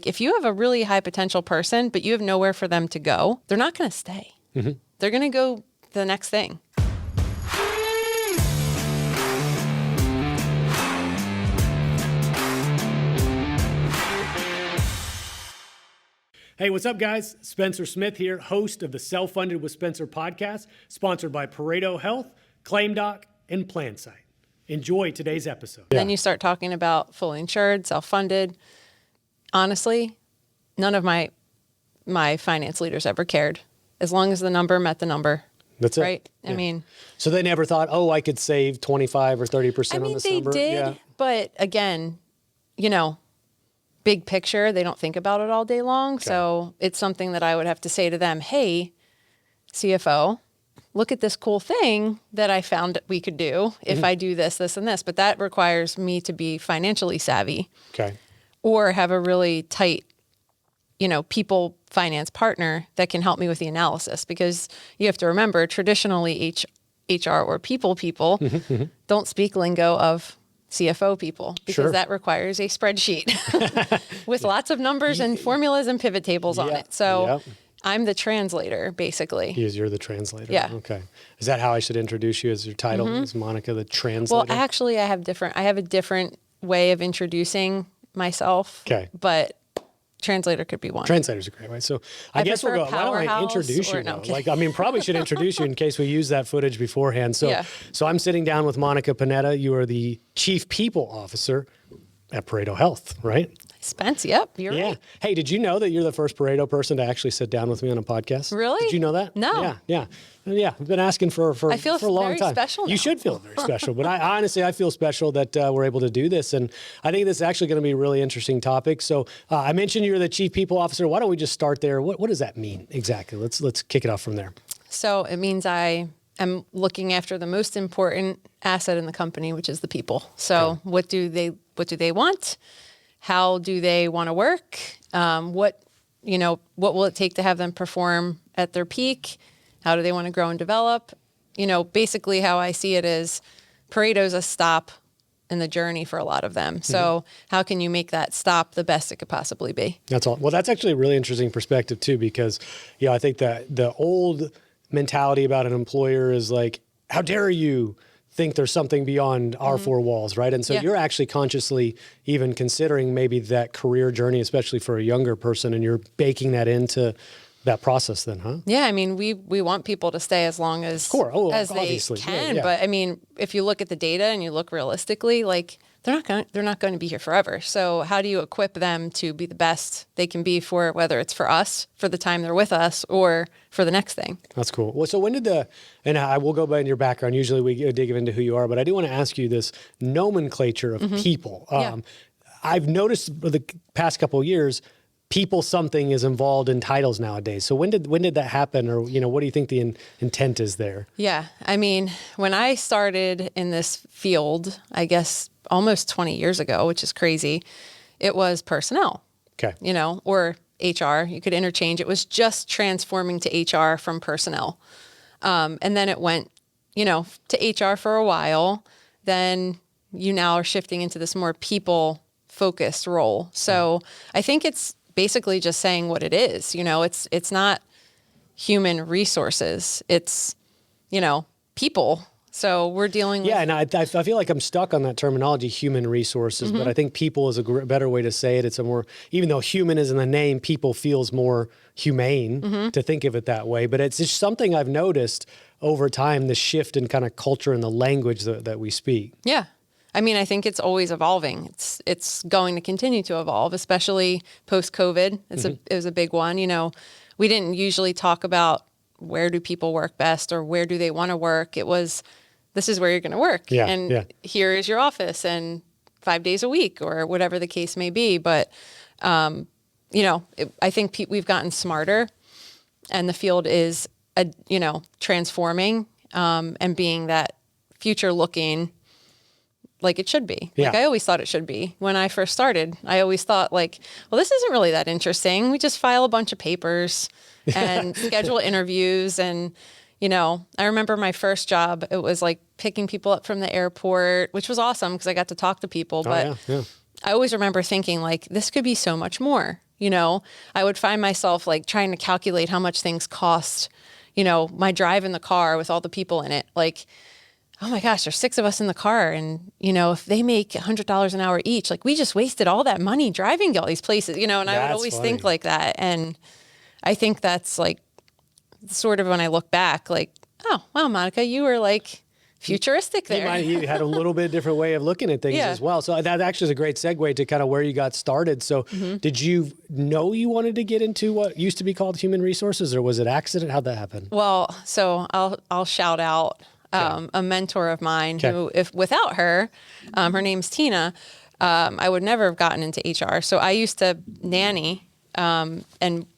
If you have a really high potential person, but you have nowhere for them to go, they're not going to stay. Mm-hmm. They're going to go to the next thing. Hey, what's up, guys? Spencer Smith here, host of the Self-Funded with Spencer podcast, sponsored by Pareto Health, ClaimDoc, and PlanSite. Enjoy today's episode. Then you start talking about fully insured, self-funded. Honestly, none of my finance leaders ever cared. As long as the number met the number. That's it. Right? Yeah. I mean. So they never thought, oh, I could save 25 or 30% on this number? They did, but again, big picture, they don't think about it all day long. Okay. So it's something that I would have to say to them, hey, CFO, look at this cool thing that I found that we could do if I do this, this, and this. But that requires me to be financially savvy. Okay. Or have a really tight, people finance partner that can help me with the analysis. Because you have to remember, traditionally, HR or people don't speak lingo of CFO people, because that requires a spreadsheet with lots of numbers and formulas and pivot tables on it. So I'm the translator, basically. You're the translator. Yeah. Okay. Is that how I should introduce you as your title? Is Monica the translator? Well, actually, I have a different way of introducing myself. Okay. But translator could be one. Translator's a great way. So I guess we'll go, why don't I introduce you? Probably should introduce you in case we use that footage beforehand. So I'm sitting down with Monica Panetta. You are the Chief People Officer at Pareto Health, right? Spence, yep, you're right. Hey, did you know that you're the first Pareto person to actually sit down with me on a podcast? Really? Did you know that? No. Yeah. I've been asking for a long time. I feel very special now. You should feel very special. But I honestly feel special that we're able to do this. And I think this is actually going to be a really interesting topic. So I mentioned you're the Chief People Officer. Why don't we just start there? What does that mean exactly? Let's kick it off from there. So it means I am looking after the most important asset in the company, which is the people. So what do they want? How do they want to work? What will it take to have them perform at their peak? How do they want to grow and develop? Basically how I see it is Pareto's a stop in the journey for a lot of them. So how can you make that stop the best it could possibly be? That's all. Well, that's actually a really interesting perspective too, because I think that the old mentality about an employer is like, how dare you think there's something beyond our four walls, right? And so you're actually consciously even considering maybe that career journey, especially for a younger person, and you're baking that into that process then, huh? Yeah, I mean, we want people to stay as long as they can. Yeah. But I mean, if you look at the data and you look realistically, like they're not going to be here forever. So how do you equip them to be the best they can be for, whether it's for us, for the time they're with us, or for the next thing? That's cool. Well, so when did and I will go by in your background, usually we dig into who you are, but I do want to ask you this nomenclature of people. I've noticed the past couple of years, people something is involved in titles nowadays. So when did that happen? Or, what do you think the intent is there? Yeah. I mean, when I started in this field, I guess almost 20 years ago, which is crazy, it was personnel. Okay. Or HR. You could interchange. It was just transforming to HR from personnel. And then it went, to HR for a while. Then you now are shifting into this more people-focused role. So I think it's basically just saying what it is. It's not human resources. It's, people. So we're dealing with... Yeah, and I feel like I'm stuck on that terminology, human resources, but I think people is a better way to say it. It's a more, even though human is in the name, people feels more humane to think of it that way. But it's just something I've noticed over time, the shift in kind of culture and the language that we speak. Yeah. I mean, I think it's always evolving. It's going to continue to evolve, especially post-COVID. It was a big one. We didn't usually talk about where do people work best or where do they want to work. It was, this is where you're going to work. Here is your office and 5 days a week or whatever the case may be. But, I think we've gotten smarter and the field is, transforming and being that future looking like it should be. Like I always thought it should be. When I first started, I always thought this isn't really that interesting. We just file a bunch of papers and schedule interviews. And, I remember my first job, it was like picking people up from the airport, which was awesome because I got to talk to people. But I always remember thinking this could be so much more. I would find myself like trying to calculate how much things cost, my drive in the car with all the people in it. Like, oh my gosh, there's 6 of us in the car. And, if they make $100 an hour each, like we just wasted all that money driving to all these places, and I would always think like that. And I think that's like sort of when I look back, like, oh, wow, Monica, you were like futuristic there. You had a little bit different way of looking at things as well. So that actually is a great segue to kind of where you got started. So did you know you wanted to get into what used to be called human resources, or was it accident? How'd that happen? Well, so I'll shout out a mentor of mine who, if without her, her name's Tina, I would never have gotten into HR. So I used to nanny and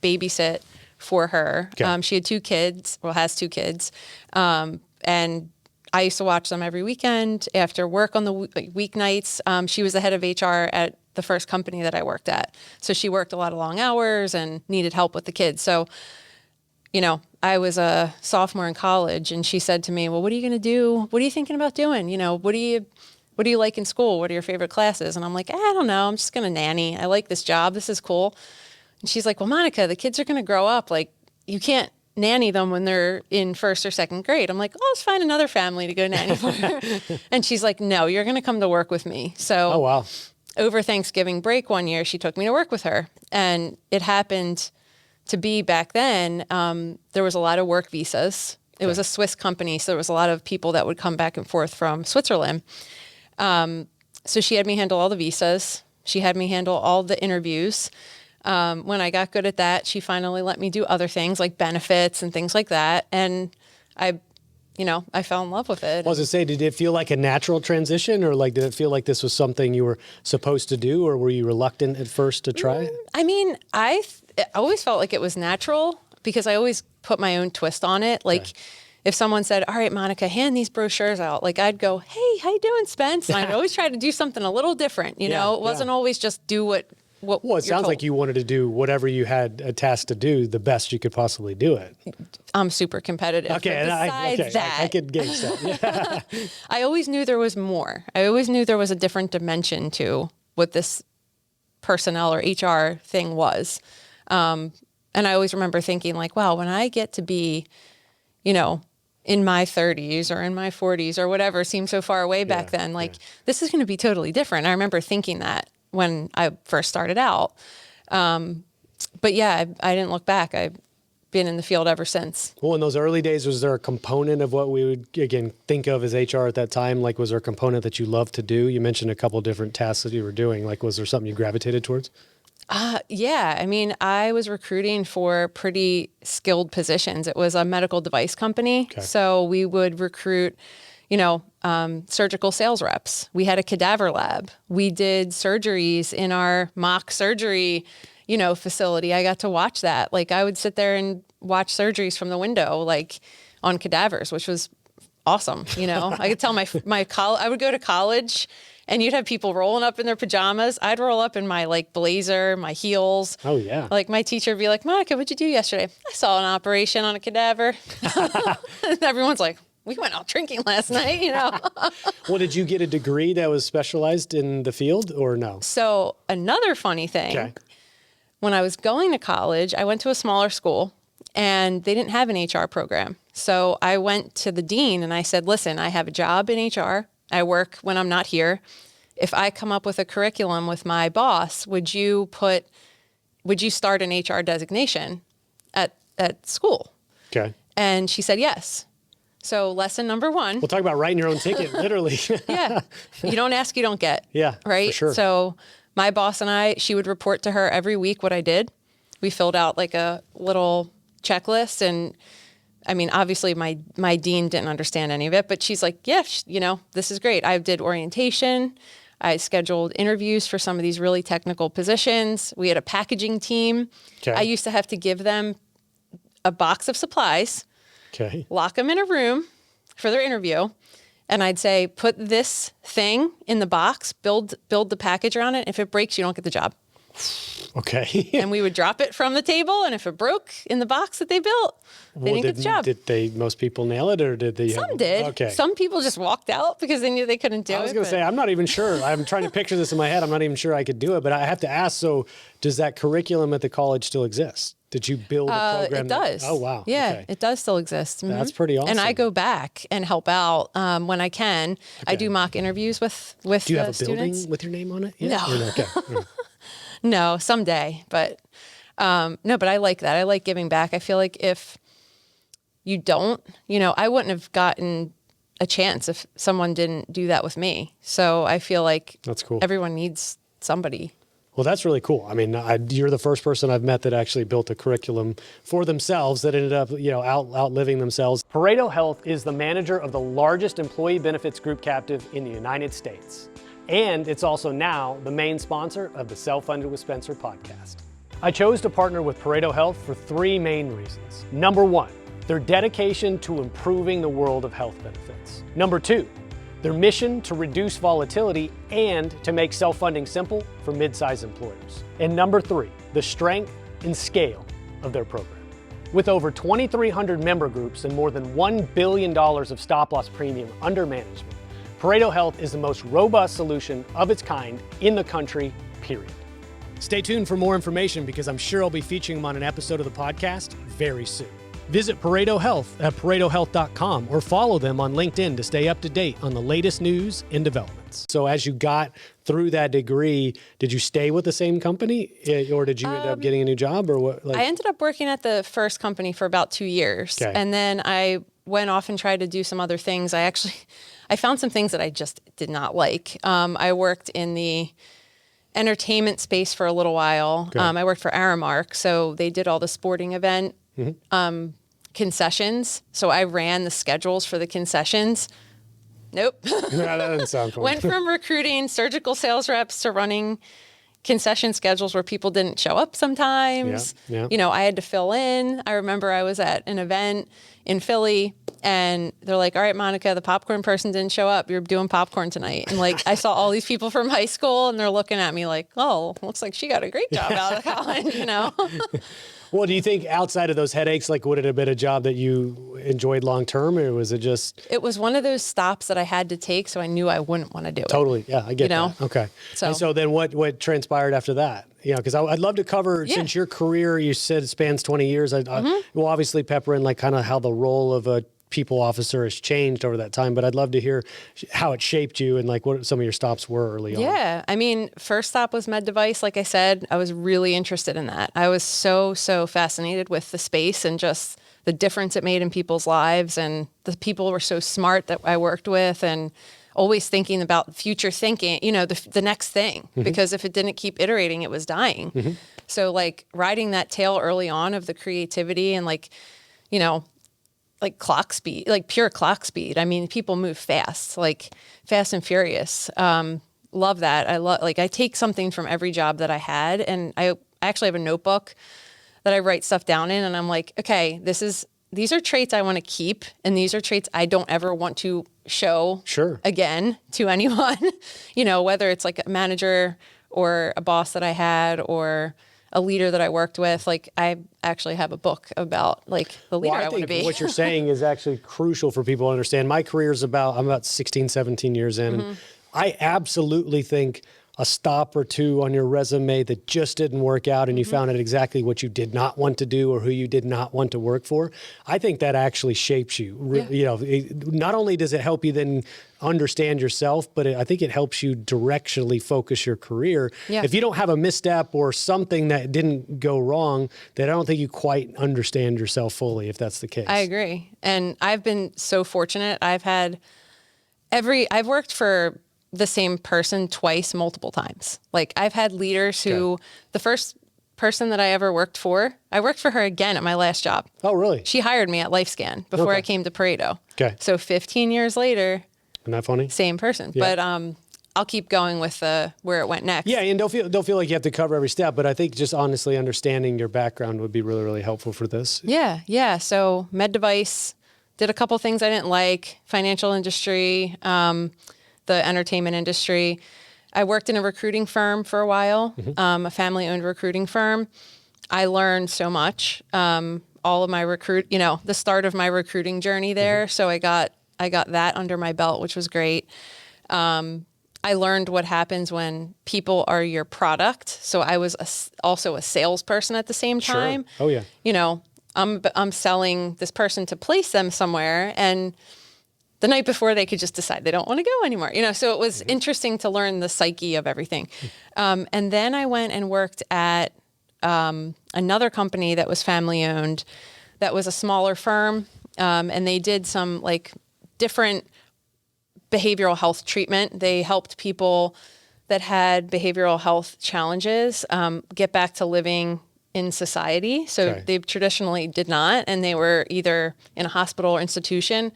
babysit for her. She had 2 kids, has 2 kids. And I used to watch them every weekend after work on the weeknights. She was the head of HR at the first company that I worked at. So she worked a lot of long hours and needed help with the kids. So, I was a sophomore in college, and she said to me, well, what are you going to do? What are you thinking about doing? What do you like in school? What are your favorite classes? And I'm like, I don't know. I'm just going to nanny. I like this job. This is cool. And she's like, well, Monica, the kids are going to grow up. Like, you can't nanny them when they're in 1st or 2nd grade. I'm like, let's find another family to go nanny for. And she's like, no, you're going to come to work with me. So oh, wow. Over Thanksgiving break one year, she took me to work with her. And it happened to be back then, there was a lot of work visas. It was a Swiss company, so there was a lot of people that would come back and forth from Switzerland. So she had me handle all the visas. She had me handle all the interviews. When I got good at that, she finally let me do other things like benefits and things like that. And I fell in love with it. I was going to say, did it feel like a natural transition, or like, did it feel like this was something you were supposed to do, or were you reluctant at first to try it? I mean, I always felt like it was natural because I always put my own twist on it. Like if someone said, all right, Monica, hand these brochures out, like I'd go, hey, how you doing, Spence? And I'd always try to do something a little different. It wasn't always just do what well, it sounds like you wanted to do whatever you had a task to do the best you could possibly do it. I'm super competitive. Okay, besides that, I could gauge that. Yeah. I always knew there was more. I always knew there was a different dimension to what this personnel or HR thing was. And I always remember thinking like, wow, when I get to be, in my 30s or in my 40s or whatever seemed so far away back then, like this is going to be totally different. I remember thinking that when I first started out. But yeah, I didn't look back. I've been in the field ever since. Well, in those early days, was there a component of what we would, again, think of as HR at that time? Like, was there a component that you loved to do? You mentioned a couple of different tasks that you were doing. Like, was there something you gravitated towards? Yeah. I mean, I was recruiting for pretty skilled positions. It was a medical device company. Okay. So we would recruit, surgical sales reps. We had a cadaver lab. We did surgeries in our mock surgery, facility. I got to watch that. Like I would sit there and watch surgeries from the window, like on cadavers, which was awesome. I could tell I would go to college and you'd have people rolling up in their pajamas. I'd roll up in my like blazer, my heels. Oh yeah. Like my teacher would be like, Monica, what'd you do yesterday? I saw an operation on a cadaver. And everyone's like, we went out drinking last night, Well, did you get a degree that was specialized in the field or no? So another funny thing, when I was going to college, I went to a smaller school and they didn't have an HR program. So I went to the dean and I said, listen, I have a job in HR. I work when I'm not here. If I come up with a curriculum with my boss, would you start an HR designation at school? Okay. And she said yes. So lesson number 1. We'll talk about writing your own ticket, literally. Yeah. You don't ask, you don't get. Yeah, right? for sure. So my boss and she would report to her every week what I did. We filled out like a little checklist. And I mean, obviously my dean didn't understand any of it, but she's like, yeah, this is great. I did orientation. I scheduled interviews for some of these really technical positions. We had a packaging team. Okay. I used to have to give them a box of supplies. Okay. Lock them in a room for their interview. And I'd say, put this thing in the box, build the package around it. If it breaks, you don't get the job. Okay. And we would drop it from the table, and if it broke in the box that they built, they didn't get the job. Did most people nail it, or did they? Some did. Okay. Some people just walked out because they knew they couldn't do it. I was going to say, I'm not even sure. I'm trying to picture this in my head. I'm not even sure I could do it, but I have to ask, so does that curriculum at the college still exist? Did you build a program? It does. Oh, wow. Yeah, Okay. it does still exist. Mm-hmm. That's pretty awesome. And I go back and help out when I can. Okay. I do mock interviews with Do you have a students. building with your name on it? Yeah. No. Okay. No, someday. But no, but I like that. I like giving back. I feel like if you don't, I wouldn't have gotten a chance if someone didn't do that with me. So I feel like that's cool. Everyone needs somebody. Well, that's really cool. I mean, you're the first person I've met that actually built a curriculum for themselves that ended up, outliving themselves. Pareto Health is the manager of the largest employee benefits group captive in the United States. And it's also now the main sponsor of the Self-Funded with Spencer podcast. I chose to partner with Pareto Health for 3 main reasons. Number 1, their dedication to improving the world of health benefits. Number 2, their mission to reduce volatility and to make self-funding simple for mid-sized employers. And number 3, the strength and scale of their program. With over 2,300 member groups and more than $1 billion of stop-loss premium under management, Pareto Health is the most robust solution of its kind in the country, period. Stay tuned for more information because I'm sure I'll be featuring them on an episode of the podcast very soon. Visit Pareto Health at paretohealth.com or follow them on LinkedIn to stay up to date on the latest news and developments. So as you got through that degree, did you stay with the same company or did you end up getting a new job or what? I ended up working at the first company for about 2 years. Okay. And then I went off and tried to do some other things. I found some things that I just did not like. I worked in the entertainment space for a little while. Okay. I worked for Aramark, so they did all the sporting event concessions. So I ran the schedules for the concessions. Nope. That doesn't sound fun. Went from recruiting surgical sales reps to running concession schedules where people didn't show up sometimes. Yeah. I had to fill in. I remember I was at an event in Philly and they're like, all right, Monica, the popcorn person didn't show up. You're doing popcorn tonight. And I saw all these people from high school and they're looking at me like, oh, looks like she got a great job out of college, Well, do you think outside of those headaches, would it have been a job that you enjoyed long term, or was it just? It was one of those stops that I had to take, so I knew I wouldn't want to do it. Totally, yeah, I get that. Okay, so then what transpired after that? Because I'd love to cover since your career, you said it spans 20 years. We'll obviously pepper in kind of how the role of a people officer has changed over that time, but I'd love to hear how it shaped you and what some of your stops were early on. Yeah. I mean, first stop was med device. Like I said, I was really interested in that. I was so fascinated with the space and just the difference it made in people's lives. And the people were so smart that I worked with and always thinking about future thinking, the next thing, because if it didn't keep iterating, it was dying. So riding that tail early on of the creativity and clock speed, pure clock speed. I mean, people move fast, fast and furious. Love that. I take something from every job that I had, and I actually have a notebook that I write stuff down in, and I'm like, okay, these are traits I want to keep, and these are traits I don't ever want to show again to anyone, whether it's a manager or a boss that I had or a leader that I worked with. I actually have a book about the leader I want to be. What you're saying is actually crucial for people to understand. My career's I'm about 16, 17 years in. And I absolutely think a stop or two on your resume that just didn't work out and you found out exactly what you did not want to do or who you did not want to work for, I think that actually shapes you. Not only does it help you then understand yourself, but I think it helps you directionally focus your career. Yeah. If you don't have a misstep or something that didn't go wrong, then I don't think you quite understand yourself fully, if that's the case. I agree. And I've been so fortunate. I've worked for the same person twice, multiple times. I've had leaders who, the first person that I ever worked for, I worked for her again at my last job. Oh, really? She hired me at LifeScan before I came to Pareto. Okay. So 15 years later. Isn't that funny? Same person. Yeah. But I'll keep going with where it went next. Yeah, and don't feel like you have to cover every step, but I think just honestly understanding your background would be really, really helpful for this. Yeah. So med device, did a couple things I didn't like, financial industry, the entertainment industry. I worked in a recruiting firm for a while, a family-owned recruiting firm. I learned so much. All of my the start of my recruiting journey there. So I got that under my belt, which was great. I learned what happens when people are your product. So I was also a salesperson at the same time. Sure. Oh yeah. You know, I'm selling this person to place them somewhere, and the night before they could just decide they don't want to go anymore. You know, so it was interesting to learn the psyche of everything. And then I went and worked at another company that was family owned, that was a smaller firm, and they did some like different behavioral health treatment. They helped people that had behavioral health challenges get back to living in society. So they traditionally did not, and they were either in a hospital or institution.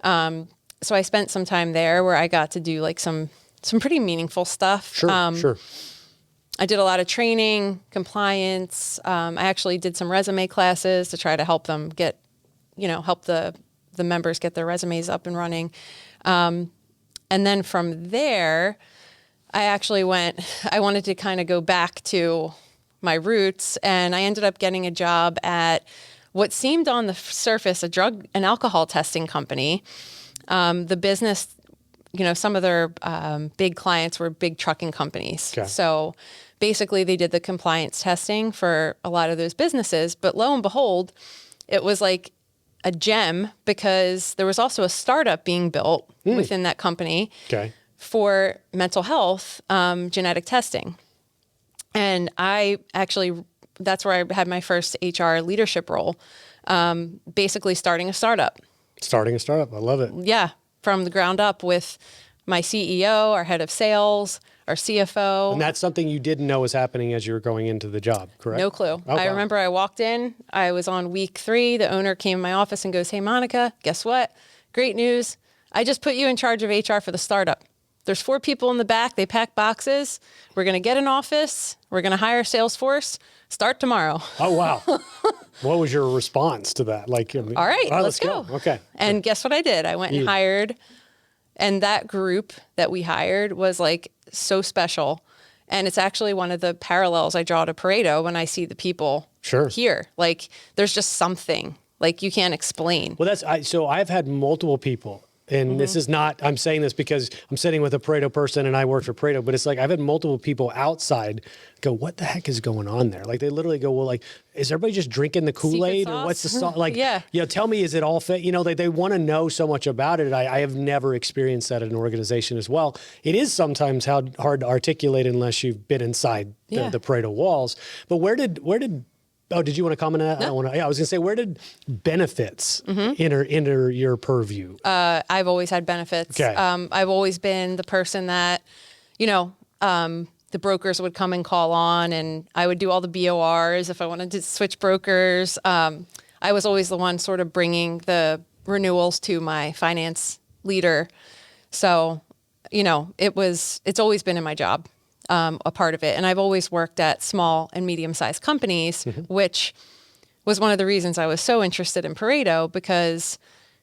So I spent some time there where I got to do like some pretty meaningful stuff. Sure. I did a lot of training, compliance. I actually did some resume classes to try to help them help the members get their resumes up and running. And then from there, I wanted to kind of go back to my roots, and I ended up getting a job at what seemed on the surface a drug and alcohol testing company. The business, some of their big clients were big trucking companies. Okay. So basically they did the compliance testing for a lot of those businesses, but lo and behold, it was like a gem because there was also a startup being built within that company for mental health genetic testing. And that's where I had my first HR leadership role, basically starting a startup. Starting a startup. I love it. Yeah. From the ground up with my CEO, our head of sales, our CFO. And that's something you didn't know was happening as you were going into the job, correct? No clue. I remember I walked in, I was on week 3. The owner came in my office and goes, "Hey, Monica, guess what? Great news. I just put you in charge of HR for the startup. There's 4 people in the back. They pack boxes. We're going to get an office. We're going to hire Salesforce. Start tomorrow." Oh, wow. What was your response to that? Like, all right, let's go. Okay. And guess what I did? I went and hired, and that group that we hired was like so special. And it's actually one of the parallels I draw to Pareto when I see the people here. Like, there's just something like you can't explain. Well, so I've had multiple people. And this is not, I'm saying this because I'm sitting with a Pareto person and I work for Pareto, but it's like I've had multiple people outside go, "What the heck is going on there?" Like they literally go, "Well, like, is everybody just drinking the Kool-Aid or what's the sauce?" Like, tell me, is it all fit? They want to know so much about it. I have never experienced that in an organization as well. It is sometimes hard to articulate unless you've been inside the Pareto walls. But where did oh, did you want to comment on that? No. I was going to say, where did benefits enter your purview? I've always had benefits. Okay. I've always been the person that, the brokers would come and call on, and I would do all the BORs if I wanted to switch brokers. I was always the one sort of bringing the renewals to my finance leader. So, it's always been in my job. A part of it. And I've always worked at small and medium-sized companies, which was one of the reasons I was so interested in Pareto, because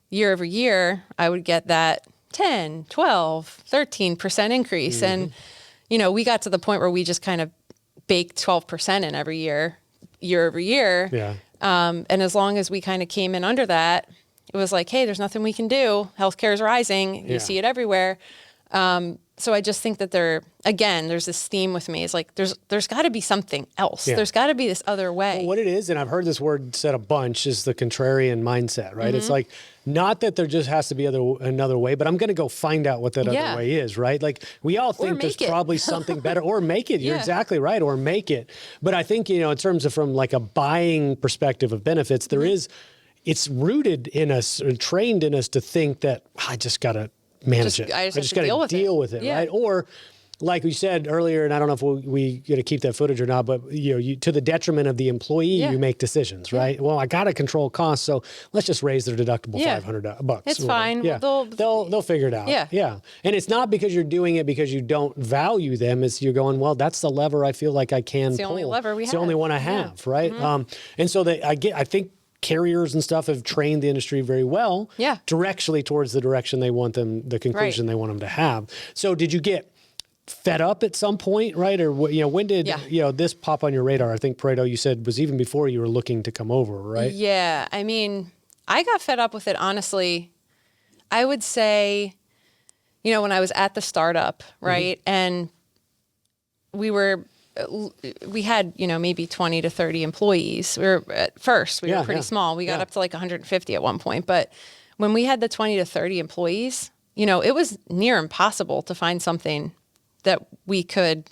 year over year, I would get that 10, 12, 13% increase. And, we got to the point where we just kind of baked 12% in every year over year. Yeah. And as long as we kind of came in under that, it was like, hey, there's nothing we can do. Healthcare is rising. You see it everywhere. So I just think that there's this theme with me. It's like, there's got to be something else. Yeah. There's got to be this other way. Well, what it is, and I've heard this word said a bunch, is the contrarian mindset, right? It's like, not that there just has to be another way, but I'm going to go find out what that other way is, right? Like we all think there's probably something better, or make it. You're exactly right, or make it. But I think, in terms of from like a buying perspective of benefits, there is, it's rooted in us, or trained in us to think that I just got to manage it. I just got to deal with it, right? Or like we said earlier, and I don't know if we got to keep that footage or not, but to the detriment of the employee, you make decisions, right? Well, I got to control costs, so let's just raise their deductible $500. It's fine. Yeah. They'll figure it out. Yeah. And it's not because you're doing it because you don't value them. It's you're going, well, that's the lever I feel like I can pull. It's the only lever we have. It's the only one I have, right? And so I think carriers and stuff have trained the industry very well, directionally towards the direction they want them, the conclusion they want them to have. So did you get fed up at some point, right? Or when did this pop on your radar? I think Pareto, you said, was even before you were looking to come over, right? Yeah, I mean, I got fed up with it, honestly. I would say, when I was at the startup, right, and we had, maybe 20 to 30 employees. We were pretty small. We got up to like 150 at one point. But when we had the 20 to 30 employees, it was near impossible to find something that we could,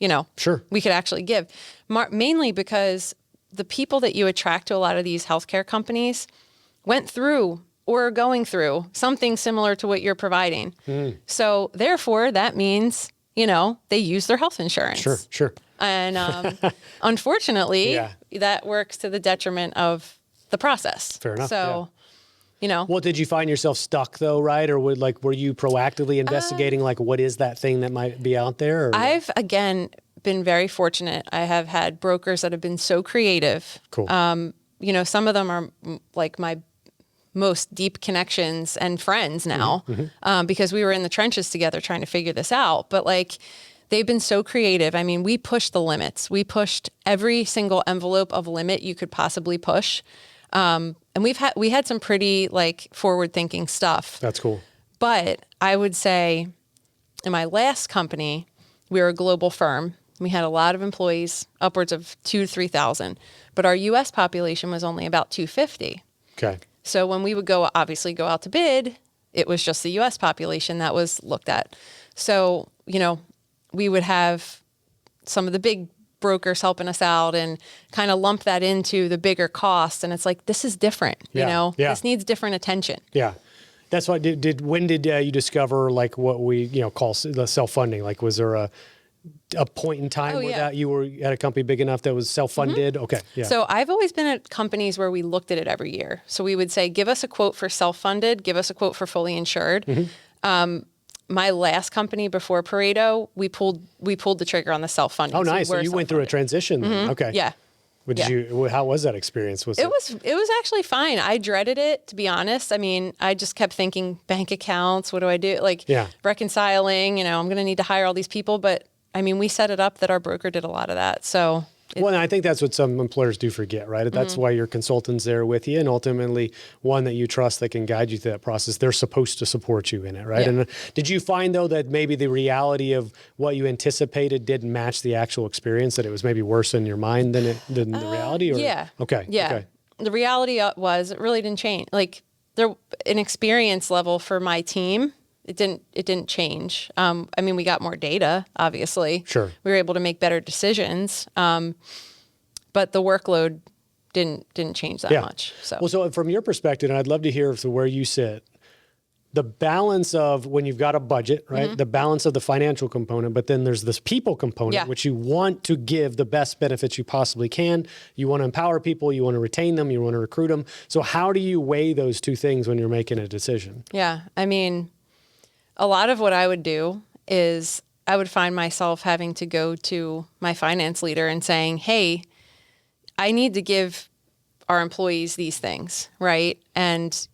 we could actually give. Mainly because the people that you attract to a lot of these healthcare companies went through or are going through something similar to what you're providing. So therefore, that means, they use their health insurance. Sure. And unfortunately, that works to the detriment of the process. Fair enough. So, Well, did you find yourself stuck though, right? Or were you proactively investigating what is that thing that might be out there? Or? I've, again, been very fortunate. I have had brokers that have been so creative. Cool. Some of them are like my most deep connections and friends now, because we were in the trenches together trying to figure this out. But they've been so creative. I mean, we pushed the limits. We pushed every single envelope of limit you could possibly push. And we had some pretty forward thinking stuff. That's cool. But I would say in my last company, we were a global firm. We had a lot of employees, upwards of 2,000 to 3,000, but our U.S. population was only about 250. Okay. So when we would obviously go out to bid, it was just the U.S. population that was looked at. So, we would have some of the big brokers helping us out and kind of lump that into the bigger cost. And it's this is different, this needs different attention. Yeah. That's why when did you discover what we, call the self-funding? Was there a point in time where that you were at a company big enough that was self-funded? Okay. Yeah. So I've always been at companies where we looked at it every year. So we would say, give us a quote for self-funded, give us a quote for fully insured. My last company before Pareto, we pulled the trigger on the self-funding. Oh, nice. So you went through a transition then. Okay. Yeah. How was that experience? It was actually fine. I dreaded it, to be honest. I mean, I just kept thinking bank accounts. What do I do? Reconciling, I'm going to need to hire all these people. But I mean, we set it up that our broker did a lot of that. So. Well, and I think that's what some employers do forget, right? That's why your consultant's there with you, and ultimately one that you trust that can guide you through that process. They're supposed to support you in it, right? Yeah. And did you find, though, that maybe the reality of what you anticipated didn't match the actual experience, that it was maybe worse in your mind than the reality? Or? Yeah. Okay. Yeah. Okay. The reality was it really didn't change. An experience level for my team, it didn't change. I mean, we got more data, obviously. Sure. We were able to make better decisions. But the workload didn't change that much. So from your perspective, and I'd love to hear where you sit, the balance of when you've got a budget, right? The balance of the financial component, but then there's this people component, which you want to give the best benefits you possibly can. You want to empower people, you want to retain them, you want to recruit them. So how do you weigh those two things when you're making a decision? Yeah. I mean, a lot of what I would do is I would find myself having to go to my finance leader and saying, hey, I need to give our employees these things, right? And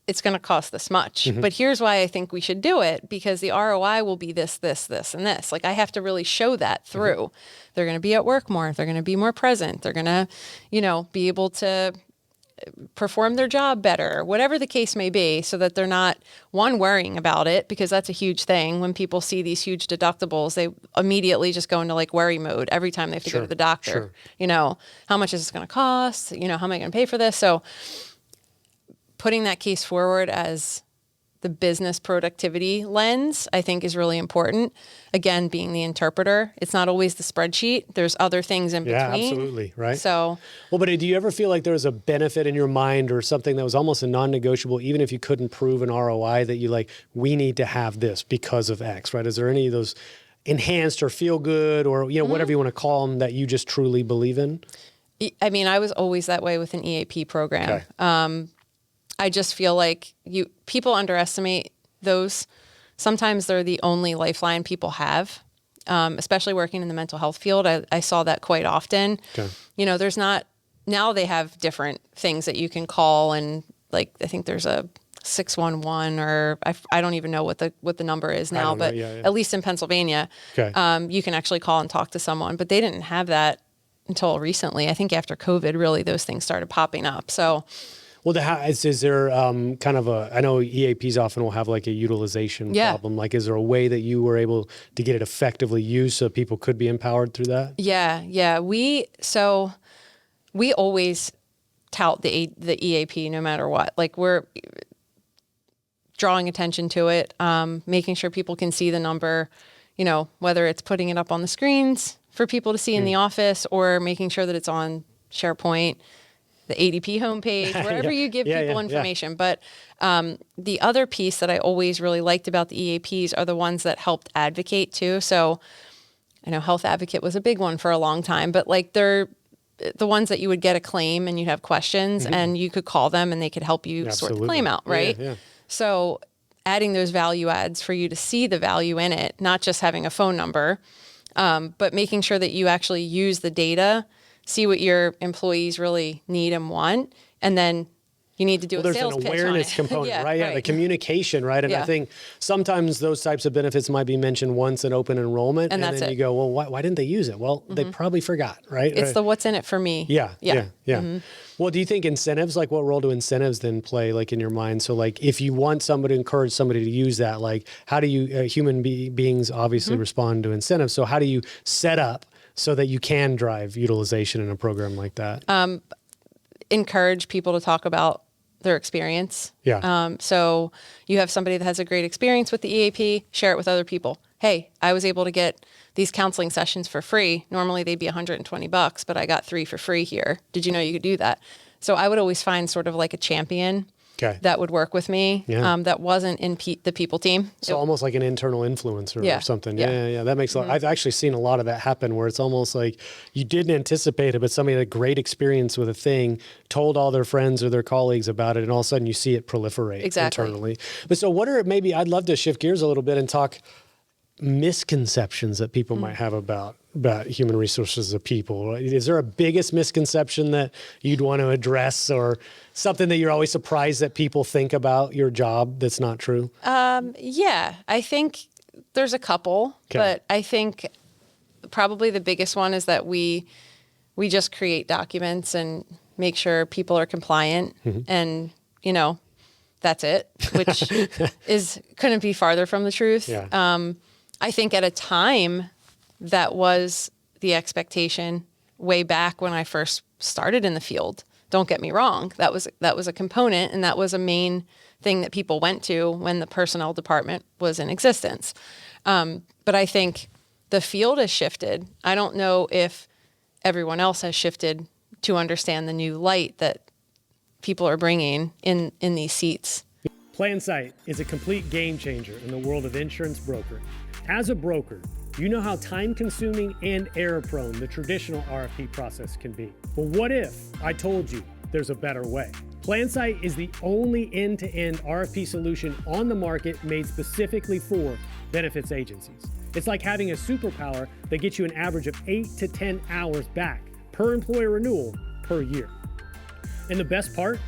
it's going to cost this much. But here's why I think we should do it, because the ROI will be this, this, this, and this. I have to really show that through. They're going to be at work more. They're going to be more present. They're going to, be able to perform their job better, whatever the case may be, so that they're not, one, worrying about it, because that's a huge thing. When people see these huge deductibles, they immediately just go into worry mode every time they have to go to the doctor. How much is this going to cost? How am I going to pay for this? So putting that case forward as the business productivity lens, I think, is really important. Again, being the interpreter, it's not always the spreadsheet. There's other things in between. Yeah, absolutely. Right. So, well, but do you ever feel like there was a benefit in your mind or something that was almost a non-negotiable, even if you couldn't prove an ROI, that you we need to have this because of X, right? Is there any of those enhanced or feel good or, whatever you want to call them, that you just truly believe in? I mean, I was always that way with an EAP program. Okay. I just feel like people underestimate those. Sometimes they're the only lifeline people have, especially working in the mental health field. I saw that quite often. Okay. There's not, now they have different things that you can call, and I think there's a 611, or I don't even know what the number is now, but at least in Pennsylvania, you can actually call and talk to someone. But they didn't have that until recently. I think after COVID, really, those things started popping up. So, well, is there kind of I know EAPs often will have like a utilization problem. Like, is there a way that you were able to get it effectively used so people could be empowered through that? Yeah. We always tout the EAP no matter what. Like, we're drawing attention to it, making sure people can see the number, whether it's putting it up on the screens for people to see in the office, or making sure that it's on SharePoint, the ADP homepage, wherever you give people information. But the other piece that I always really liked about the EAPs are the ones that helped advocate too. So I know Health Advocate was a big one for a long time, but like they're the ones that you would get a claim and you'd have questions and you could call them and they could help you sort the claim out, right? Yeah. So adding those value adds for you to see the value in it, not just having a phone number, but making sure that you actually use the data, see what your employees really need and want, and then you need to do a sales pitch on it. There's an awareness component, right? Yeah, the communication, right? And I think sometimes those types of benefits might be mentioned once in open enrollment, and then you go, well, why didn't they use it? Well, they probably forgot, right? It's the what's in it for me. Yeah. Well, do you think incentives, like what role do incentives then play, like in your mind? So like if you want somebody to encourage somebody to use that, like how do you, human beings obviously respond to incentives. So how do you set up so that you can drive utilization in a program like that? Encourage people to talk about their experience. So you have somebody that has a great experience with the EAP, share it with other people. Hey, I was able to get these counseling sessions for free. Normally they'd be $120, but I got 3 for free here. Did you know you could do that? So I would always find sort of like a champion that would work with me, that wasn't in the people team. So almost like an internal influencer or something. Yeah. That makes a lot. I've actually seen a lot of that happen where it's almost like you didn't anticipate it, but somebody had a great experience with a thing, told all their friends or their colleagues about it, and all of a sudden you see it proliferate internally. But so what are, maybe I'd love to shift gears a little bit and talk misconceptions that people might have about human resources of people. Is there a biggest misconception that you'd want to address, or something that you're always surprised that people think about your job that's not true? Yeah, I think there's a couple, but I think probably the biggest one is that we just create documents and make sure people are compliant, and that's it, which couldn't be farther from the truth. I think at a time that was the expectation way back when I first started in the field. Don't get me wrong. That was a component, and that was a main thing that people went to when the personnel department was in existence. But I think the field has shifted. I don't know if everyone else has shifted to understand the new light that people are bringing in these seats. PlanSight is a complete game changer in the world of insurance brokering. As a broker, you know how time-consuming and error-prone the traditional RFP process can be. But what if I told you there's a better way? PlanSight is the only end-to-end RFP solution on the market made specifically for benefits agencies. It's like having a superpower that gets you an average of 8 to 10 hours back per employer renewal per year. And the best part?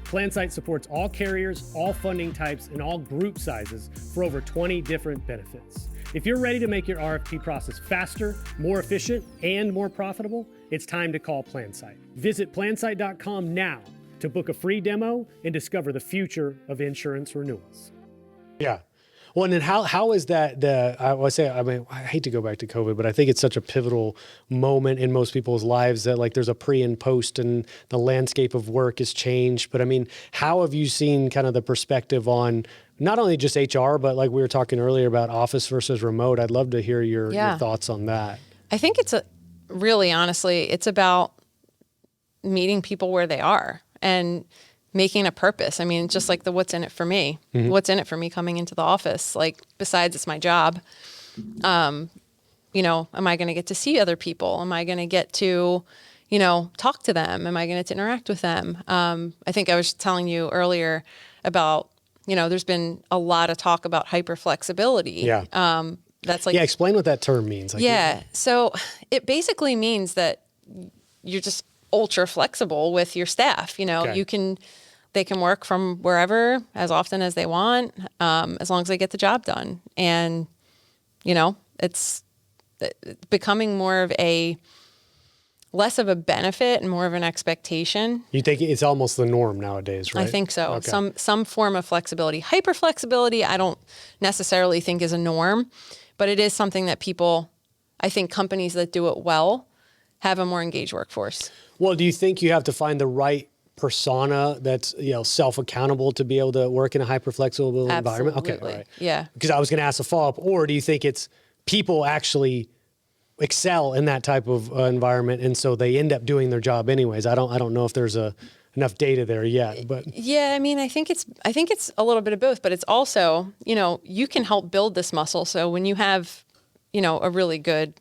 PlanSight supports all carriers, all funding types, and all group sizes for over 20 different benefits. If you're ready to make your RFP process faster, more efficient, and more profitable, it's time to call PlanSight. Visit plansight.com now to book a free demo and discover the future of insurance renewals. Yeah. Well, and then how is that I hate to go back to COVID, but I think it's such a pivotal moment in most people's lives that like there's a pre and post and the landscape of work has changed. But I mean, how have you seen kind of the perspective on not only just HR, but like we were talking earlier about office versus remote? I'd love to hear your thoughts on that. I think honestly, it's about meeting people where they are and making a purpose. I mean, just like the what's in it for me. What's in it for me coming into the office? Like, besides it's my job, am I going to get to see other people? Am I going to get to, talk to them? Am I going to interact with them? I think I was telling you earlier about, there's been a lot of talk about hyper flexibility. That's like, explain what that term means. So it basically means that you're just ultra flexible with your staff. You can they can work from wherever as often as they want, as long as they get the job done. And, it's becoming less of a benefit and more of an expectation. You think it's almost the norm nowadays, right? I think so. Okay. Some form of flexibility. Hyper flexibility, I don't necessarily think is a norm, but it is something that I think companies that do it well have a more engaged workforce. Well, do you think you have to find the right persona that's self-accountable to be able to work in a hyper-flexible environment? Okay, all right. Yeah. Because I was going to ask a follow-up, or do you think it's people actually excel in that type of environment, and so they end up doing their job anyways? I don't know if there's enough data there yet, but yeah, I mean, I think it's a little bit of both, but it's also, you can help build this muscle. So when you have, a really good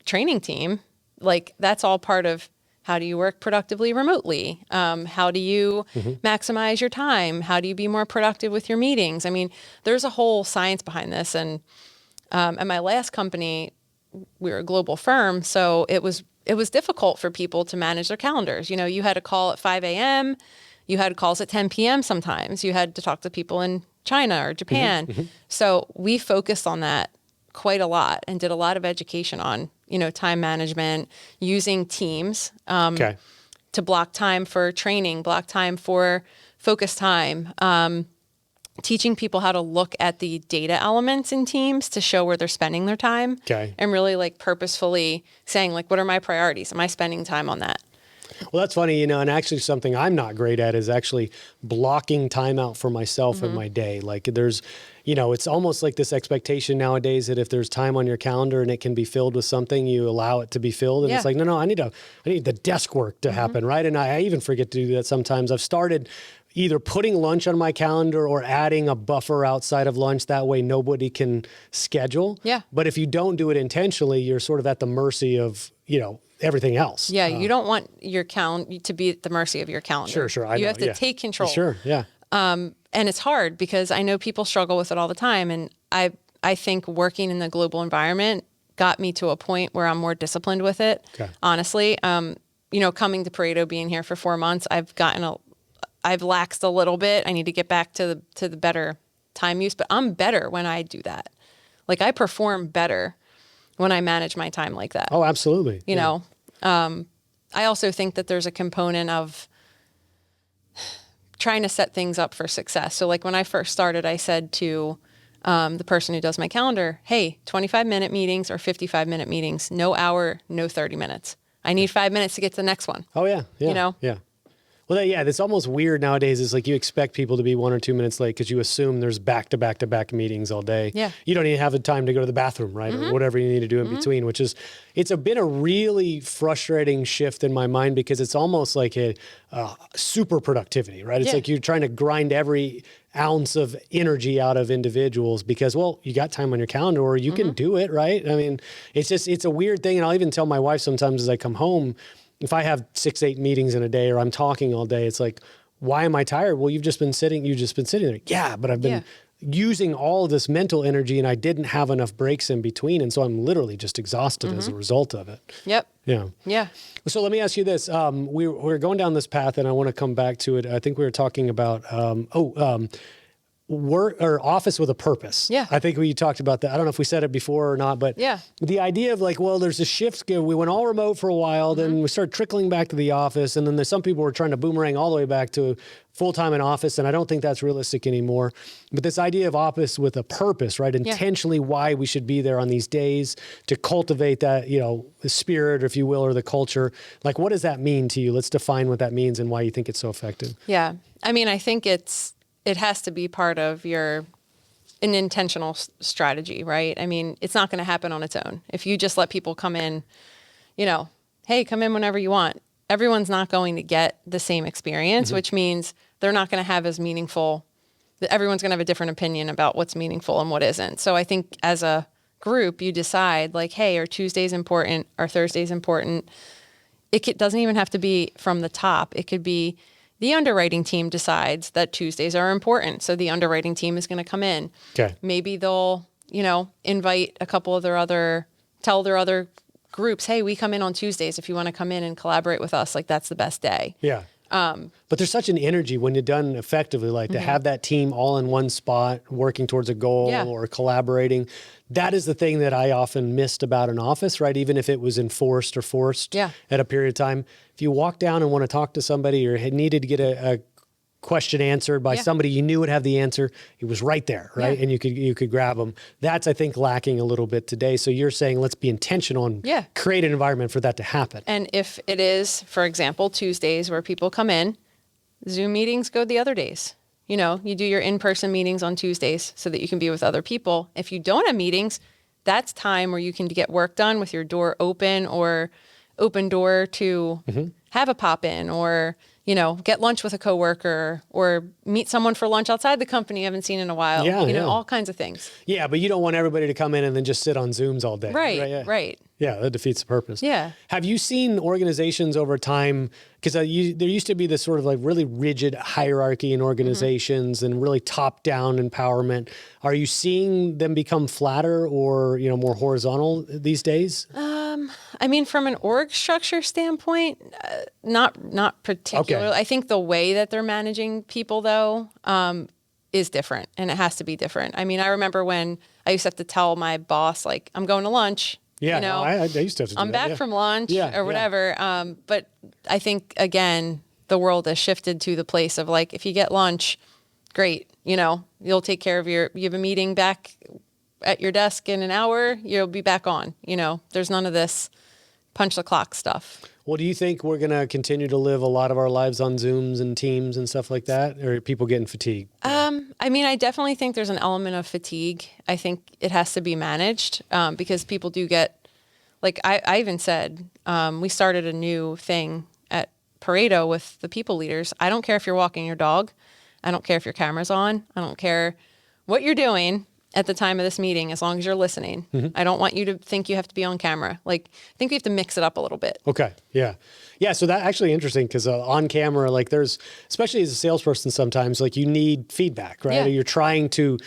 training team, like that's all part of how do you work productively remotely? How do you maximize your time? How do you be more productive with your meetings? I mean, there's a whole science behind this. And at my last company, we were a global firm, so it was difficult for people to manage their calendars. You had a call at 5 a.m., you had calls at 10 p.m. sometimes. You had to talk to people in China or Japan. So we focused on that quite a lot and did a lot of education on, time management, using teams to block time for training, block time for focus time, teaching people how to look at the data elements in teams to show where they're spending their time. And really like purposefully saying like, what are my priorities? Am I spending time on that? Well, that's funny, and actually something I'm not great at is actually blocking time out for myself in my day. Like there's, it's almost like this expectation nowadays that if there's time on your calendar and it can be filled with something, you allow it to be filled. And it's like, no, I need the desk work to happen, right? And I even forget to do that sometimes. I've started either putting lunch on my calendar or adding a buffer outside of lunch. That way nobody can schedule. Yeah. But if you don't do it intentionally, you're sort of at the mercy of, everything else. Yeah, you don't want your calendar to be at the mercy of your calendar. Sure. You have to take control. Sure, yeah. And it's hard because I know people struggle with it all the time. And I think working in the global environment got me to a point where I'm more disciplined with it. Okay. Honestly, coming to Pareto, being here for 4 months, I've laxed a little bit. I need to get back to the better time use, but I'm better when I do that. Like I perform better when I manage my time like that. Oh, absolutely. I also think that there's a component of trying to set things up for success. So like when I first started, I said to the person who does my calendar, hey, 25-minute meetings or 55-minute meetings, no hour, no 30 minutes. I need 5 minutes to get to the next one. Oh, yeah. Yeah. Well, it's almost weird nowadays. It's like you expect people to be 1 or 2 minutes late because you assume there's back-to-back-to-back meetings all day. Yeah. You don't even have the time to go to the bathroom, right? Or whatever you need to do in between, which is, it's been a really frustrating shift in my mind because it's almost like a super productivity, right? It's like you're trying to grind every ounce of energy out of individuals because, well, you got time on your calendar or you can do it, right? I mean, it's a weird thing. And I'll even tell my wife sometimes as I come home, if I have 6-8 meetings in a day or I'm talking all day, it's like, why am I tired? Well, you've just been sitting there. Yeah, but I've been using all of this mental energy and I didn't have enough breaks in between. And so I'm literally just exhausted as a result of it. Yep. Yeah. So let me ask you this. We're going down this path and I want to come back to it. I think we were talking about, work or office with a purpose. Yeah. I think we talked about that. I don't know if we said it before or not, but the idea of like, well, there's a shift. We went all remote for a while, then we started trickling back to the office. And then there's some people were trying to boomerang all the way back to full-time in office. And I don't think that's realistic anymore. But this idea of office with a purpose, right? Intentionally why we should be there on these days to cultivate that, the spirit, if you will, or the culture. Like, what does that mean to you? Let's define what that means and why you think it's so effective. Yeah. I mean, I think it has to be part of an intentional strategy, right? I mean, it's not going to happen on its own. If you just let people come in, hey, come in whenever you want, everyone's not going to get the same experience, which means they're not going to have as meaningful, everyone's going to have a different opinion about what's meaningful and what isn't. So I think as a group, you decide like, hey, are Tuesdays important? Are Thursdays important? It doesn't even have to be from the top. It could be the underwriting team decides that Tuesdays are important. So the underwriting team is going to come in. Okay. Maybe they'll, invite a couple of tell their other groups, hey, we come in on Tuesdays. If you want to come in and collaborate with us, like that's the best day. Yeah. But there's such an energy when you're done effectively, like to have that team all in one spot, working towards a goal or collaborating. That is the thing that I often missed about an office, right? Even if it was enforced or forced at a period of time. If you walk down and want to talk to somebody or had needed to get a question answered by somebody you knew would have the answer, it was right there, right? And you could grab them. That's, I think, lacking a little bit today. So you're saying let's be intentional and create an environment for that to happen. And if it is, for example, Tuesdays where people come in, Zoom meetings go the other days. You know, you do your in-person meetings on Tuesdays so that you can be with other people. If you don't have meetings, that's time where you can get work done with your door open or open door to have a pop in or, you know, get lunch with a coworker or meet someone for lunch outside the company you haven't seen in a while. You know, all kinds of things. Yeah, but you don't want everybody to come in and then just sit on Zooms all day. Right. Yeah, that defeats the purpose. Yeah. Have you seen organizations over time, because there used to be this sort of like really rigid hierarchy in organizations and really top-down empowerment. Are you seeing them become flatter or, you know, more horizontal these days? I mean, from an org structure standpoint, not particularly. Okay. I think the way that they're managing people, though, is different, and it has to be different. I mean, I remember when I used to have to tell my boss, like, I'm going to lunch. Yeah, you know, I used to have to do I'm that, back from lunch or whatever. But I think, again, the world has shifted to the place of, like, if you get lunch, great. You know, you'll take care of you have a meeting back at your desk in an hour, you'll be back on. You know, there's none of this punch the clock stuff. Well, do you think we're going to continue to live a lot of our lives on Zooms and Teams and stuff like that? Or are people getting fatigued? I mean, I definitely think there's an element of fatigue. I think it has to be managed because people do get, like I even said, we started a new thing at Pareto with the people leaders. I don't care if you're walking your dog. I don't care if your camera's on. I don't care what you're doing at the time of this meeting, as long as you're listening. I don't want you to think you have to be on camera. Like, I think we have to mix it up a little bit. Okay. Yeah. Yeah. So that actually interesting because on camera, like there's, especially as a salesperson, sometimes like you need feedback, right? Yeah. Or you're trying to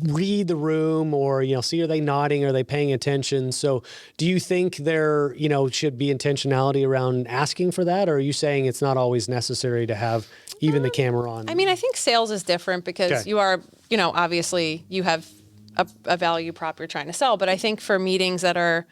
read the room or, you know, see, are they nodding? Are they paying attention? So do you think there, you know, should be intentionality around asking for that? Or are you saying it's not always necessary to have even the camera on? I mean, I think sales is different because you are, you know, obviously you have a value prop you're trying to sell. But I think for meetings that are,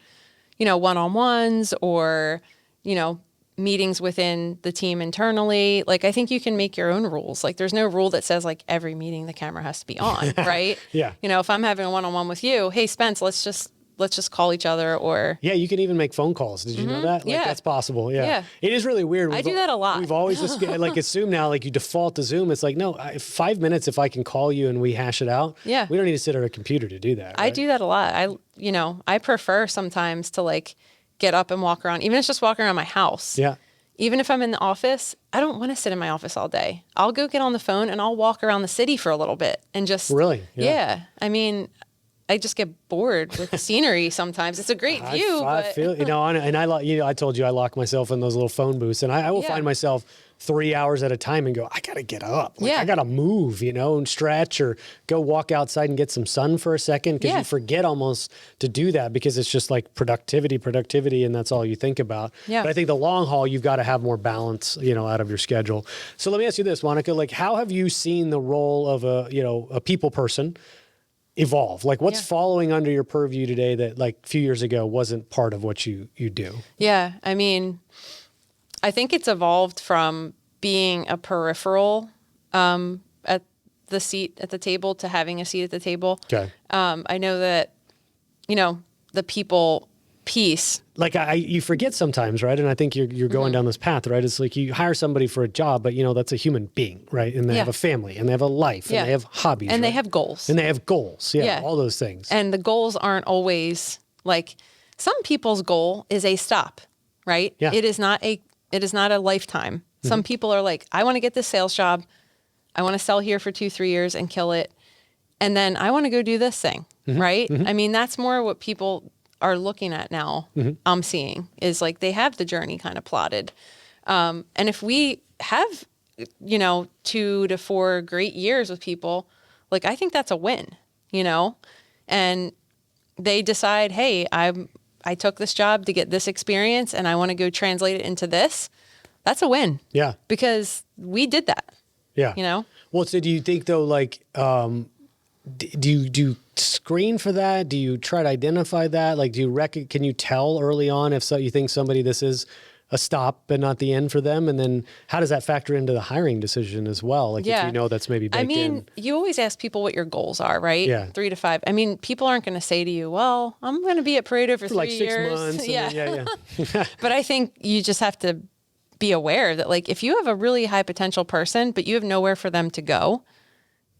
you know, one-on-ones or, you know, meetings within the team internally, like I think you can make your own rules. Like there's no rule that says like every meeting the camera has to be on, right? Yeah. You know, if I'm having a one-on-one with you, hey Spence, let's just call each other or... Yeah, you can even make phone calls. Did you know that? Like, that's possible. Yeah. It is really weird. I do that a lot. We've always just like assumed now, like you default to Zoom. It's like, no, 5 minutes if I can call you and we hash it out. Yeah. We don't need to sit at a computer to do that. I do that a lot. I prefer sometimes to like get up and walk around, even if it's just walking around my house. Yeah. Even if I'm in the office, I don't want to sit in my office all day. I'll go get on the phone and I'll walk around the city for a little bit and just... Really? Yeah. I mean... I just get bored with the scenery sometimes. It's a great view. I but... feel, you know, and I told you I lock myself in those little phone booths, and I will find myself 3 hours at a time and go, I got to get up. Like, I got to move, you know, and stretch or go walk outside and get some sun for a second because you forget almost to do that because it's just like productivity, and that's all you think about. Yeah. But I think the long haul, you've got to have more balance, you know, out of your schedule. So let me ask you this, Monica, like how have you seen the role of a people person evolve? Like what's following under your purview today that like a few years ago wasn't part of what you do? Yeah. I mean, I think it's evolved from being a peripheral at the seat at the table to having a seat at the table. Okay. I know that, you know, the people piece. Like you forget sometimes, right? And I think you're going down this path, right? It's like you hire somebody for a job, but you know, that's a human being, right? And they have a family and they have a life and they have hobbies. And they have goals. And they have goals. Yeah. All those things. And the goals aren't always like some people's goal is a stop, right? Yeah. It is not a lifetime. Some people are like, I want to get this sales job. I want to sell here for 2-3 years and kill it. And then I want to go do this thing, right? I mean, that's more what people are looking at now. I'm seeing is like they have the journey kind of plotted. And if we have, you know, 2 to 4 great years with people, like I think that's a win, you know, and they decide, hey, I took this job to get this experience and I want to go translate it into this. that's a win. Yeah. Because we did that. Yeah. You know? Well, so do you think though, like, do you screen for that? Do you try to identify that? Like, can you tell early on if you think somebody, this is a stop but not the end for them? And then how does that factor into the hiring decision as well? Like, if you know that's maybe baked in. You always ask people what your goals are, right? Yeah. 3 to 5. I mean, people aren't going to say to you, well, I'm going to be at Pareto for 3 like 6 years. months. Yeah. Yeah. But I think you just have to be aware that, like, if you have a really high potential person, but you have nowhere for them to go,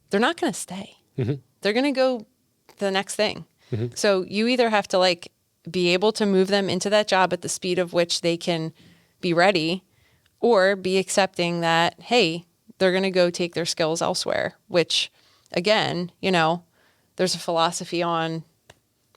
they're not going to stay. Mm-hmm. They're going to go to the next thing. Mm-hmm. So you either have to, like, be able to move them into that job at the speed of which they can be ready, or be accepting that, hey, they're going to go take their skills elsewhere, which, again, you know, there's a philosophy on,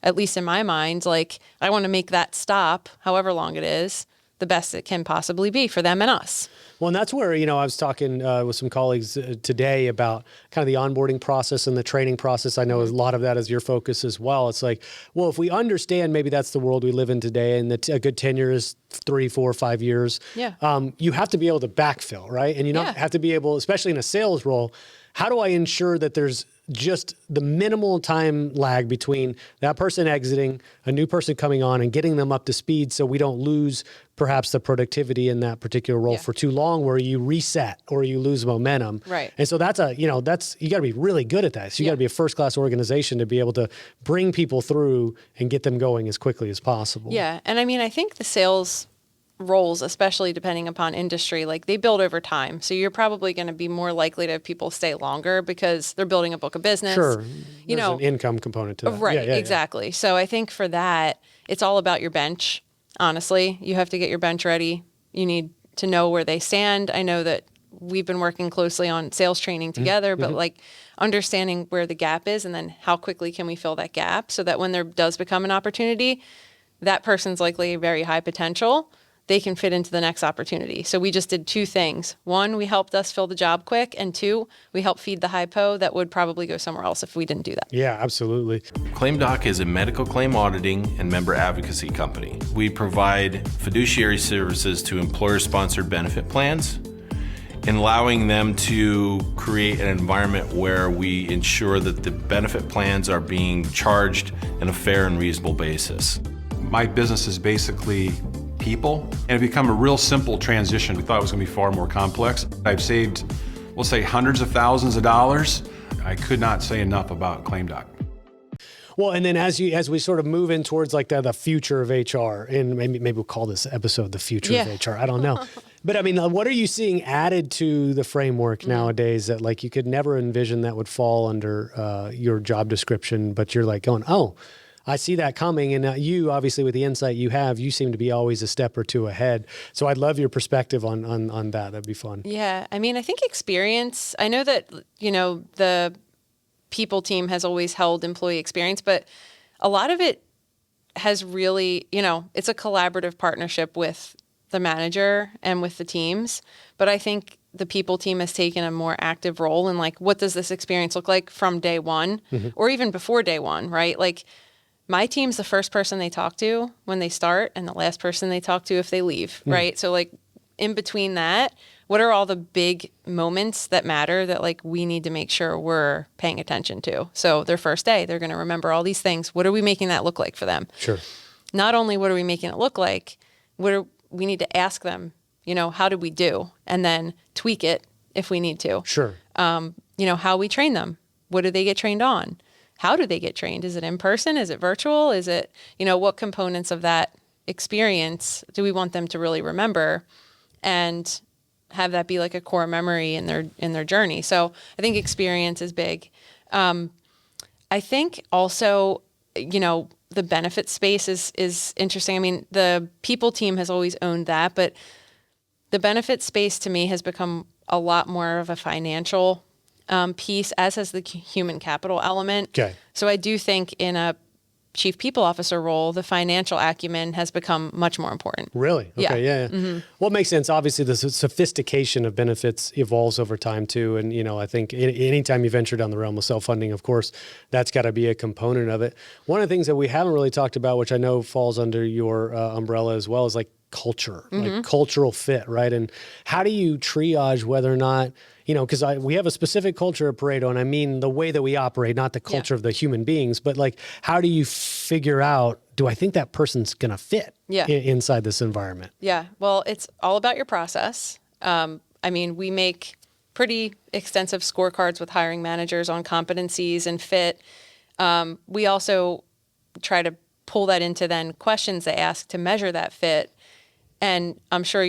at least in my mind, like, I want to make that stop, however long it is, the best it can possibly be for them and us. Well, and that's where, you know, I was talking with some colleagues today about kind of the onboarding process and the training process. I know a lot of that is your focus as well. It's like, well, if we understand maybe that's the world we live in today, and a good tenure is 3, 4, 5 years, you have to be able to backfill, right? And you have to be able, especially in a sales role, how do I ensure that there's just the minimal time lag between that person exiting, a new person coming on, and getting them up to speed, so we don't lose perhaps the productivity in that particular role for too long, where you reset or you lose momentum. Right. And so you got to be really good at that. So you got to be a first-class organization to be able to bring people through and get them going as quickly as possible. Yeah. And I mean, I think the sales roles, especially depending upon industry, like, they build over time. So you're probably going to be more likely to have people stay longer because they're building a book of business. Sure. There's an income component to that. Right. Exactly. Yeah. So I think for that, it's all about your bench. Honestly, you have to get your bench ready. You need to know where they stand. I know that we've been working closely on sales training together, but like, understanding where the gap is, and then how quickly can we fill that gap, so that when there does become an opportunity, that person's likely very high potential, they can fit into the next opportunity. So we just did 2 things. 1, we helped us fill the job quick, and 2, we helped feed the hypo that would probably go somewhere else if we didn't do that. Yeah, absolutely. ClaimDoc is a medical claim auditing and member advocacy company. We provide fiduciary services to employer-sponsored benefit plans, and allowing them to create an environment where we ensure that the benefit plans are being charged on a fair and reasonable basis. My business is basically people, and it become a real simple transition. We thought it was going to be far more complex. I've saved, we'll say, hundreds of thousands of dollars. I could not say enough about ClaimDoc. Well, and then as we sort of move in towards like the future of HR, and maybe we'll call this episode the future of HR. I don't know. But I mean, what are you seeing added to the framework nowadays that, like, you could never envision that would fall under your job description, but you're like going, oh, I see that coming. And you, obviously, with the insight you have, you seem to be always a step or 2 ahead. So I'd love your perspective on that. That'd be fun. Yeah. I mean, I think experience, I know that, you know, the people team has always held employee experience, but a lot of it has really, you know, it's a collaborative partnership with the manager and with the teams. But I think the people team has taken a more active role in, like, what does this experience look like from day one, or even before day one, right? Like, my team's the first person they talk to when they start, and the last person they talk to if they leave, right? So, like, in between that, what are all the big moments that matter that, like, we need to make sure we're paying attention to? So their first day, they're going to remember all these things. What are we making that look like for them? Sure. Not only what are we making it look like, we need to ask them, you know, how did we do? And then tweak it if we need to. Sure. You know, how we train them. What do they get trained on? How do they get trained? Is it in person? Is it virtual? Is it, you know, what components of that experience do we want them to really remember and have that be like a core memory in their journey? So I think experience is big. I think also, you know, the benefit space is interesting. I mean, the people team has always owned that, but the benefit space to me has become a lot more of a financial piece, as has the human capital element. Okay. So I do think in a chief people officer role, the financial acumen has become much more important. Really? Okay. Yeah. Well, it makes sense. Obviously, the sophistication of benefits evolves over time too. And, you know, I think anytime you venture down the realm of self-funding, of course, that's got to be a component of it. One of the things that we haven't really talked about, which I know falls under your umbrella as well, is like culture, like cultural fit, right? And how do you triage whether or not, because we have a specific culture at Pareto, and I mean the way that we operate, not the culture of the human beings, but like, how do you figure out, do I think that person's going to fit inside this environment? Yeah. Well, it's all about your process. We make pretty extensive scorecards with hiring managers on competencies and fit. We also try to pull that into then questions they ask to measure that fit. And I'm sure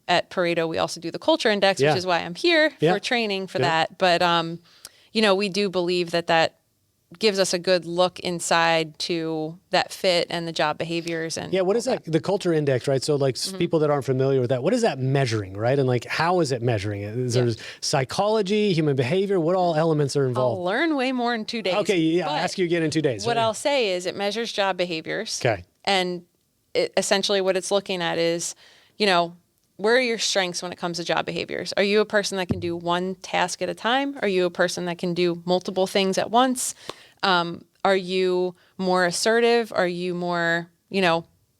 at Pareto, we also do the culture index, which is why I'm here for training for that. But, we do believe that gives us a good look inside to that fit and the job behaviors. And what is that? The culture index, right? So like people that aren't familiar with that, what is that measuring, right? And like, how is it measuring it? Is there psychology, human behavior? What all elements are involved? I'll learn way more in 2 days. Okay, I'll ask you again in 2 days. What I'll say is it measures job behaviors. Okay. And essentially what it's looking at is, where are your strengths when it comes to job behaviors? Are you a person that can do one task at a time? Are you a person that can do multiple things at once? Are you more assertive? Are you more,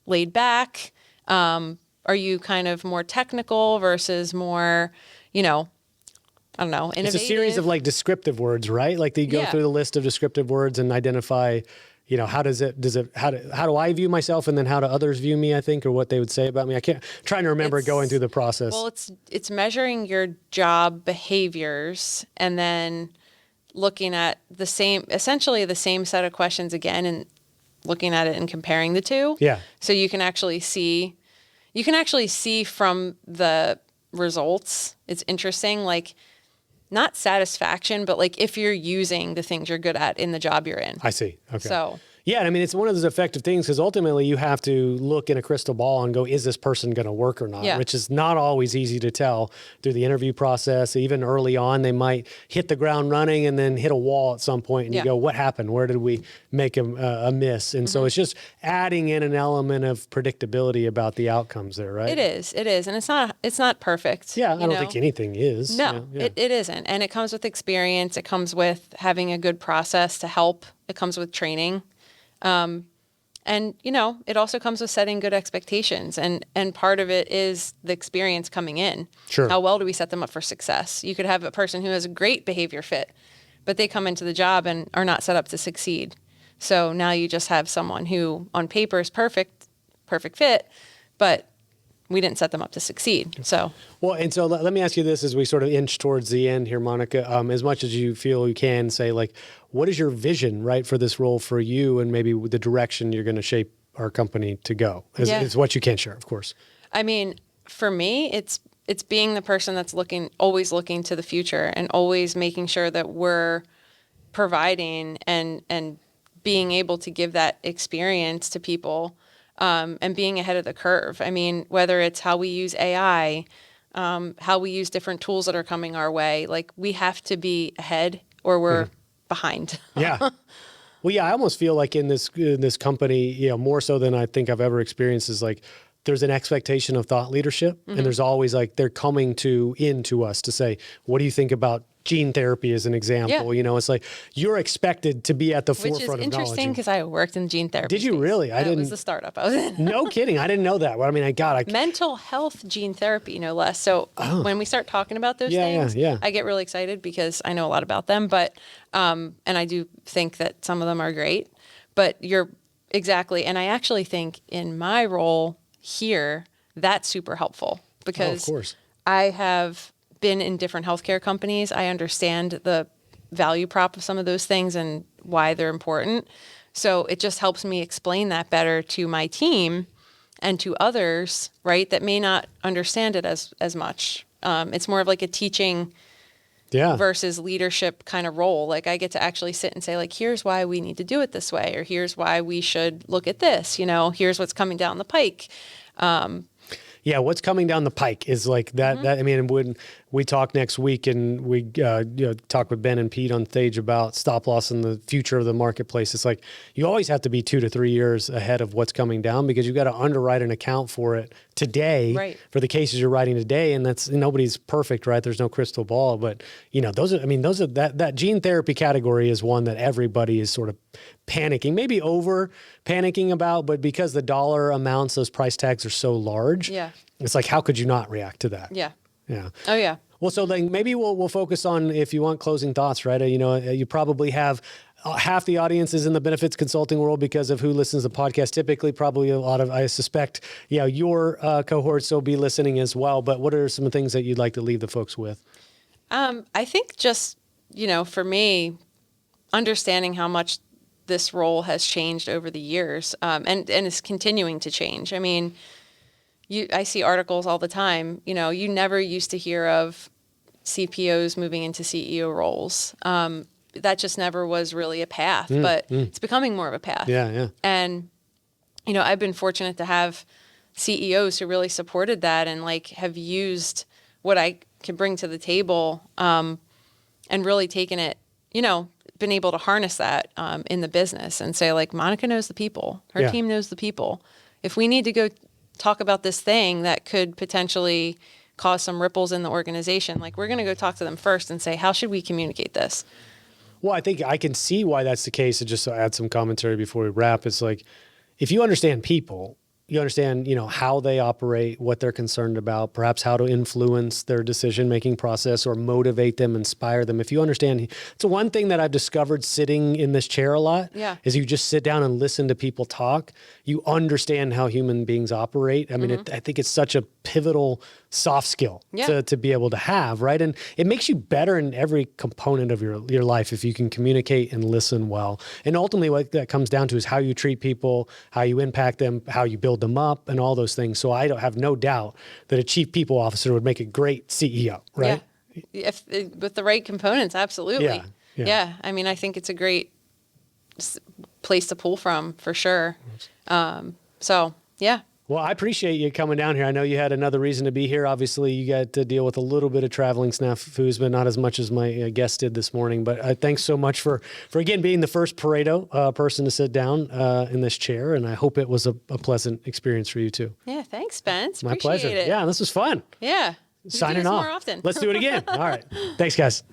laid back? Are you kind of more technical versus more, I don't know, innovative? It's a series of like descriptive words, right? Like you go through the list of descriptive words and identify, how do I view myself, and then how do others view me, I think, or what they would say about me. Trying to remember going through the process. Well, it's measuring your job behaviors and then looking at essentially the same set of questions again and looking at it and comparing the two. Yeah. So you can actually see from the results. It's interesting, like not satisfaction, but like if you're using the things you're good at in the job you're in. I see. Okay. So yeah, I mean, it's one of those effective things because ultimately you have to look in a crystal ball and go, is this person going to work or not? Yeah. Which is not always easy to tell through the interview process. Even early on, they might hit the ground running and then hit a wall at some point and you go, what happened? Where did we make a miss? And so it's just adding in an element of predictability about the outcomes there, right? It is. And it's not perfect. Yeah, I don't think anything is. No, it isn't. And it comes with experience. It comes with having a good process to help. It comes with training. And, it also comes with setting good expectations. And part of it is the experience coming in. Sure. How well do we set them up for success? You could have a person who has a great behavior fit, but they come into the job and are not set up to succeed. So now you just have someone who on paper is perfect fit, but we didn't set them up to succeed. So, well, and so let me ask you this as we sort of inch towards the end here, Monica, as much as you feel you can say, like, what is your vision, right, for this role for you and maybe the direction you're going to shape our company to go? Is what you can share, of course. I mean, for me, it's being the person that's always looking to the future and always making sure that we're providing and being able to give that experience to people. And being ahead of the curve. I mean, whether it's how we use AI, how we use different tools that are coming our way, like we have to be ahead or we're behind. Yeah. Well, yeah, I almost feel like in this company, more so than I think I've ever experienced is like, there's an expectation of thought leadership and there's always like, they're coming into us to say, what do you think about gene therapy as an example? It's like, you're expected to be at the forefront of knowledge. Which is interesting because I worked in gene therapy. Did you really? That was the startup I was in. No kidding. I didn't know that. Well, I mean, mental health gene therapy, no less. So when we start talking about those things, I get really excited because I know a lot about them, but, and I do think that some of them are great, but you're exactly. And I actually think in my role here, that's super helpful because of course. I have been in different healthcare companies. I understand the value prop of some of those things and why they're important. So it just helps me explain that better to my team and to others, right, that may not understand it as much. It's more of like a teaching versus leadership kind of role. Like I get to actually sit and say, like, here's why we need to do it this way, or here's why we should look at this, here's what's coming down the pike. What's coming down the pike is like that. That I mean, when we talk next week and we talk with Ben and Pete on stage about stop loss and the future of the marketplace, it's like you always have to be 2 to 3 years ahead of what's coming down because you've got to underwrite and account for it today Right. for the cases you're writing today. And that's, nobody's perfect, right? There's no crystal ball, but that gene therapy category is one that everybody is sort of panicking, maybe over panicking about, but because the dollar amounts, those price tags are so large. Yeah. It's like, how could you not react to that? Yeah. Yeah. Oh yeah. Well, so then maybe we'll focus on, if you want, closing thoughts, right? You probably have half the audience is in the benefits consulting world because of who listens to the podcast. Typically, probably a lot of, I suspect, your cohorts will be listening as well. But what are some things that you'd like to leave the folks with? I think just, for me, understanding how much this role has changed over the years, and is continuing to change. I mean, I see articles all the time. You never used to hear of CPOs moving into CEO roles. That just never was really a path, but it's becoming more of a path. Yeah. And, I've been fortunate to have CEOs who really supported that and have used what I can bring to the table, and really taken it, been able to harness that in the business and say, Monica knows the people, her team knows the people. If we need to go talk about this thing that could potentially cause some ripples in the organization, we're going to go talk to them first and say, how should we communicate this? Well, I think I can see why that's the case. And just to add some commentary before we wrap, it's like, if you understand people, you understand, how they operate, what they're concerned about, perhaps how to influence their decision-making process or motivate them, inspire them. If you understand, it's one thing that I've discovered sitting in this chair a lot, is you just sit down and listen to people talk. You understand how human beings operate. I mean, I think it's such a pivotal soft skill to be able to have, right? And it makes you better in every component of your life if you can communicate and listen well. And ultimately what that comes down to is how you treat people, how you impact them, how you build them up, and all those things. So I don't have no doubt that a chief people officer would make a great CEO, right? Yeah. With the right components, absolutely. Yeah. I mean, I think it's a great place to pull from for sure. So yeah. Well, I appreciate you coming down here. I know you had another reason to be here. Obviously, you got to deal with a little bit of traveling snafus, but not as much as my guest did this morning. But thanks so much for again, being the first Pareto person to sit down in this chair. And I hope it was a pleasant experience for you too. Yeah, thanks, Spence. My pleasure. It. Yeah, this was fun. Yeah. Signing off. More often. Let's do it again. All right. Thanks, guys.